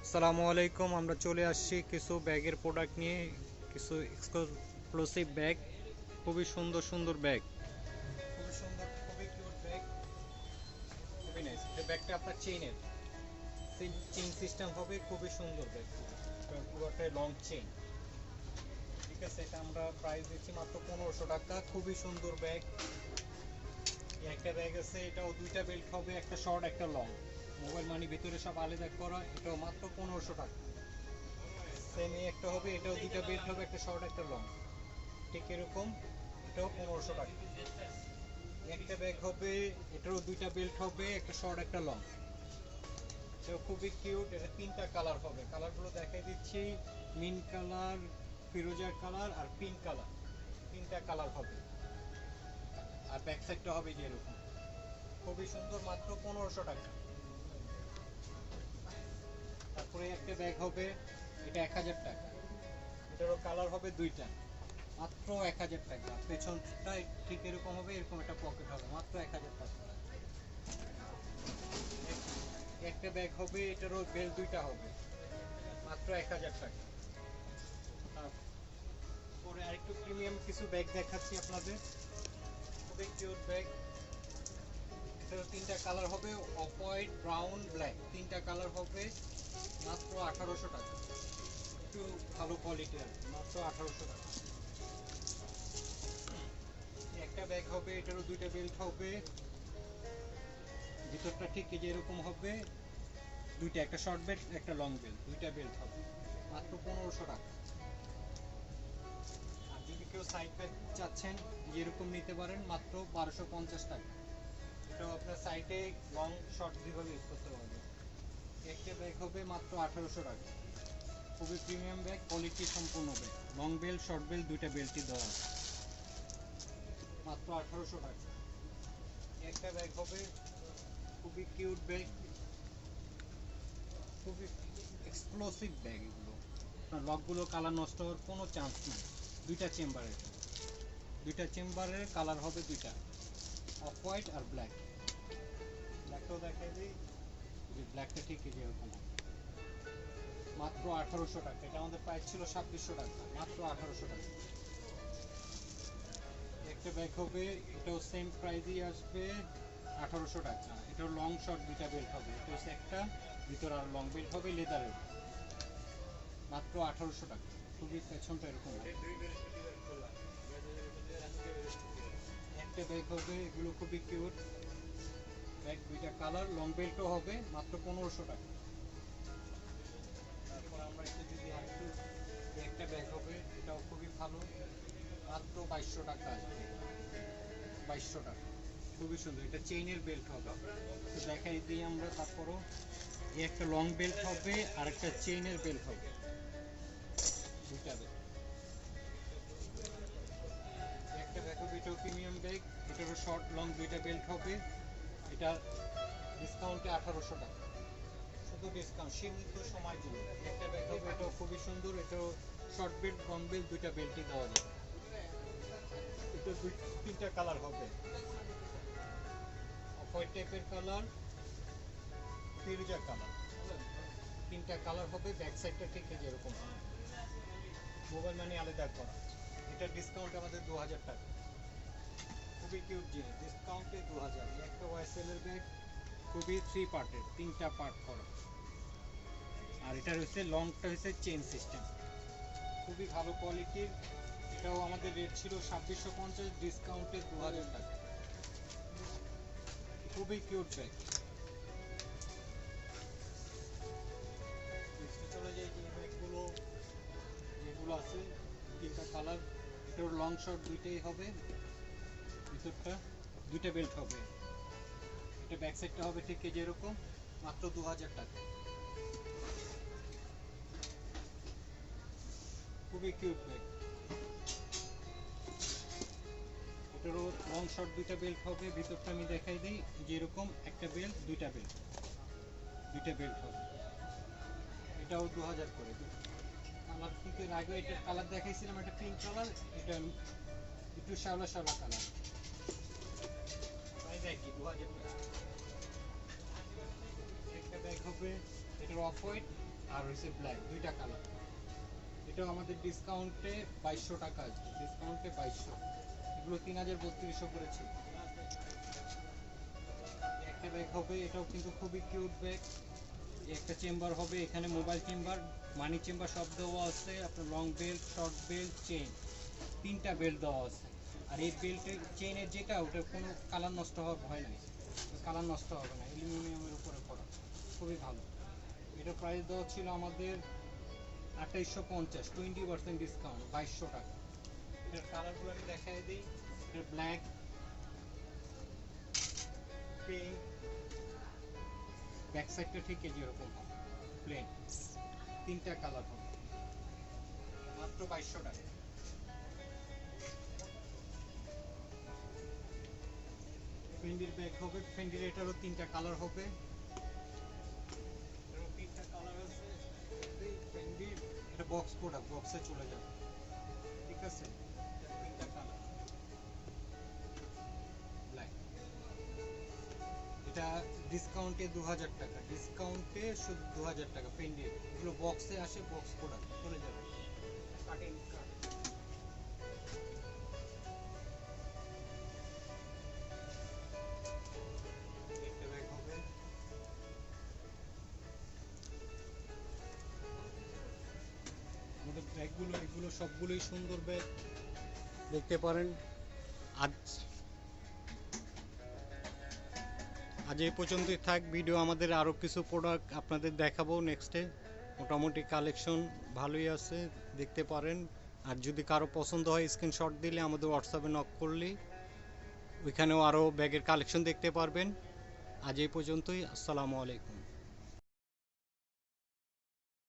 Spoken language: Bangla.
আসসালামু আলাইকুম। আমরা চলে আসছি কিছু ব্যাগের প্রোডাক্ট নিয়ে, কিছু এক্সক্লুসিভ ব্যাগ। খুবই সুন্দর সুন্দর ব্যাগ, খুবই সুন্দর, খুবই কিউট ব্যাগ, খুবই নাইস। এই ব্যাগটা আপনার চেইনের চেইন সিস্টেম হবে, খুবই সুন্দর ব্যাগ, পুরোটাই লং চেইন। ঠিক আছে, এটা আমরা প্রাইস দিচ্ছি মাত্র 1500 টাকা। খুবই সুন্দর ব্যাগ। একটা ব্যাগ আছে, এটাও দুইটা বেল্ট হবে, একটা শর্ট একটা লং। মোবাইল মানি ভিতরে সব আলাদা করা, এটাও মাত্র 1500 টাকা। সেম এই একটা হবে, এটাও দুইটা বেল্ট হবে, একটা শর্ট একটা লং, ঠিক এরকম। এটাও 1500 টাকা। একটা ব্যাগ হবে, এটারও দুইটা বেল্ট হবে, একটা শর্ট একটা লং। এটাও খুবই কিউট। এটা তিনটা কালার হবে, কালারগুলো দেখাই দিচ্ছি। মিন্ট কালার, ফিরোজা কালার আর পিঙ্ক কালার, তিনটা কালার হবে। আর ব্যাক সাইডটা হবে যে এরকম, খুবই সুন্দর, মাত্র 1500 টাকা। তারপরে একটা ব্যাগ হবে, এটা 1000 টাকা। এটারও কালার হবে দুইটা, মাত্র 1000 টাকা। পেছনটা ঠিক এরকম হবে, এরকম একটা পকেট হবে, মাত্র 1000 টাকা। একটা ব্যাগ হবে, এটারও বেল দুইটা হবে, মাত্র 1000 টাকা। তারপরে আরেকটু প্রিমিয়াম কিছু ব্যাগ দেখাচ্ছি আপনাদের, খুবই কিউট ব্যাগ। এটারও তিনটা কালার হবে, অফ হোয়াইট, ব্রাউন, ব্ল্যাক, তিনটা কালার হবে, মাত্র 1800 টাকা। একটু ভালো কোয়ালিটির, মাত্র 1800 টাকা। একটা ব্যাগ হবে, এটারও দুইটা বেল্ট হবে, ভিতরটা ঠিক এই যে এরকম হবে, দুইটা, একটা শর্ট বেল্ট একটা লং বেল্ট, দুইটা বেল্ট হবে, মাত্র 1500 টাকা। আর যদি কেউ সাইড ব্যাগ চাচ্ছেন যেরকম নিতে পারেন, মাত্র 1250 টাকা। এটাও আপনার সাইডে লং শর্ট দুইভাবে ইউজ করতে পারবেন। একটা ব্যাগ হবে মাত্র 1800 টাকা। খুবই প্রিমিয়াম ব্যাগ, কোয়ালিটি সম্পূর্ণ bag, long belt short belt দুইটা বেল্টই দেওয়া আছে, মাত্র 1800 টাকা। একটা ব্যাগ হবে, খুবই কিউট ব্যাগ, খুবই এক্সক্লুসিভ ব্যাগ। এগুলো আপনার লকগুলো কালার নষ্ট হওয়ার কোনো চান্স নেই। দুইটা চেম্বারের কালার হবে দুইটা, অফ হোয়াইট আর ব্ল্যাক। ব্ল্যাকটাও দেখাই দিই, যে ব্ল্যাকটা ঠিক এই যে এরকম হবে, মাত্র 1800 টাকা। এটা আমাদের প্রাইস ছিল 2600 টাকা, মাত্র 1800 টাকা। একটা ব্যাগ হবে, এটাও সেম প্রাইসই আসবে, 1800 টাকা। এটাও লং শর্ট দুইটা বেল্ট হবে, এটা হচ্ছে একটা, ভিতরে আর লং বেল্ট হবে লেদারের, মাত্র 1800 টাকা। খুবই পেছনটা এরকম হবে। একটা ব্যাগ হবে, এগুলো খুবই কিউট ব্যাগ, দুইটা কালার, লং বেল্টও হবে, মাত্র 1500 টাকা। তারপর আমরা একটু যদি আরেকটু, একটা ব্যাগ হবে, এটাও খুবই ভালো, মাত্র 2200 টাকা আসবে, 2200 টাকা। খুবই সুন্দর, এটা চেইনের বেল্ট হবে, তো দেখাই দিই আমরা। তারপরও এই একটা লং বেল্ট হবে আর একটা চেইনের বেল্ট হবে, দুইটা ব্যাগ। একটা ব্যাগ হবে, এটাও প্রিমিয়াম ব্যাগ, এটারও শর্ট লং দুইটা বেল্ট হবে। এটা ডিসকাউন্টে 1800 টাকা, শুধু ডিসকাউন্ট সীমিত সময়ের জন্য। একটা ব্যাগ হবে, এটাও খুবই সুন্দর, এটাও শর্ট বেল্ট লং বেল্ট দুইটা বেল্টই দেওয়া যাবে। এটা তিনটা কালার হবে, অফ হোয়াইট টাইপের কালার, ফিরোজা কালার, তিনটা কালার হবে। ব্যাক সাইডটা ঠিক যেরকম হবে, মোবাইল মানি আলাদা করা। এটা ডিসকাউন্ট আমাদের 2000 টাকা। খুবই কিউট জিনিস, ডিসকাউন্টে 2000। একটা ওয়াইসেলের ব্যাগ, খুবই থ্রি পার্টের, তিনটা পার্ট করা। আর এটা হচ্ছে লংটা হচ্ছে চেইন সিস্টেম, খুবই ভালো কোয়ালিটির। এটাও আমাদের রেট ছিল 2650, ডিসকাউন্টে 2000 টাকা। খুবই কিউট ব্যাগ। চলে যায় যে ব্যাগগুলো যেগুলো আছে, তিনটা কালার, এটার লং শর্ট দুইটাই হবে, ভিতরটা দুইটা বেল্ট হবে। এটা ব্যাক সাইডটা হবে ঠিক যেরকম, মাত্র 2000 টাকা। খুবই কিউট ব্যাগ। এটারও লং শর্ট দুইটা বেল্ট হবে, ভিতরটা আমি দেখাই দিই, যেরকম একটা বেল্ট দুইটা বেল্ট, দুইটা বেল্ট হবে। এটাও 2000 করে। কালার থেকে আগে এটার কালার দেখাইছিলাম, একটা পিঙ্ক কালার, এটা একটু শ্যাওলা শ্যাওলা কালার, প্রাইস একই, 2000 টাকা। একটা ব্যাগ হবে, এটার অফ হোয়াইট, আর হচ্ছে ব্ল্যাক, দুইটা কালার। এটাও আমাদের ডিসকাউন্টে 2200 টাকা আছে, ডিসকাউন্টে 2200। এগুলো 3032 করেছি। একটা ব্যাগ হবে, এটাও কিন্তু খুবই কিউট ব্যাগ। একটা চেম্বার হবে, এখানে মোবাইল চেম্বার, মানি চেম্বার সব দেওয়া আছে। আপনার long belt, short belt, chain, তিনটা বেল্ট দেওয়া আছে। আর এই বেল্টের চেইনের যেটা, ওটা কোনো কালার নষ্ট হওয়ার ভয় নাই, কালার নষ্ট হবে না, অ্যালুমিনিয়ামের উপরে করা, খুবই ভালো। এটা প্রাইস দেওয়া ছিল আমাদের 2850, 20% ডিসকাউন্ট, 2200 টাকা। এটার কালারগুলো আমি দেখাই দিই। এটা ব্ল্যাক, পিঙ্ক, ব্যাক সাইডটা ঠিক যেরকম প্লেন, তিনটা কালার হবে, মাত্র 2200 টাকা। ফেন্ডির ব্যাগ হবে, ফেন্ডির এটারও তিনটা কালার হবে, এটারও তিনটা কালার আছে। ফেন্ডির এটা বক্স প্রোডাক্ট, বক্সে চলে যাবে, ঠিক আছে। তিনটা কালার, ব্ল্যাক। এটা ডিসকাউন্টে 2000 টাকা, ডিসকাউন্টে শুধু 2000 টাকা। ফেন্ডির এগুলো বক্সে আসে, বক্স প্রোডাক্ট চলে যাবে, কাটিং কাট। একটা ব্যাগ হবে, আমাদের ব্যাগগুলো এগুলো সবগুলোই সুন্দর ব্যাগ, দেখতে পারেন। আজ আজ এই পর্যন্তই থাক ভিডিও। আমাদের আরও কিছু প্রোডাক্ট আপনাদের দেখাবো নেক্সটে। মোটামুটি কালেকশন ভালোই আছে, দেখতে পারেন। আর যদি কারো পছন্দ হয় স্ক্রিনশট দিলে আমাদের হোয়াটসঅ্যাপে নক করলেই ওইখানেও আরও ব্যাগের কালেকশন দেখতে পারবেন। আজ এই পর্যন্তই, আসসালামু আলাইকুম।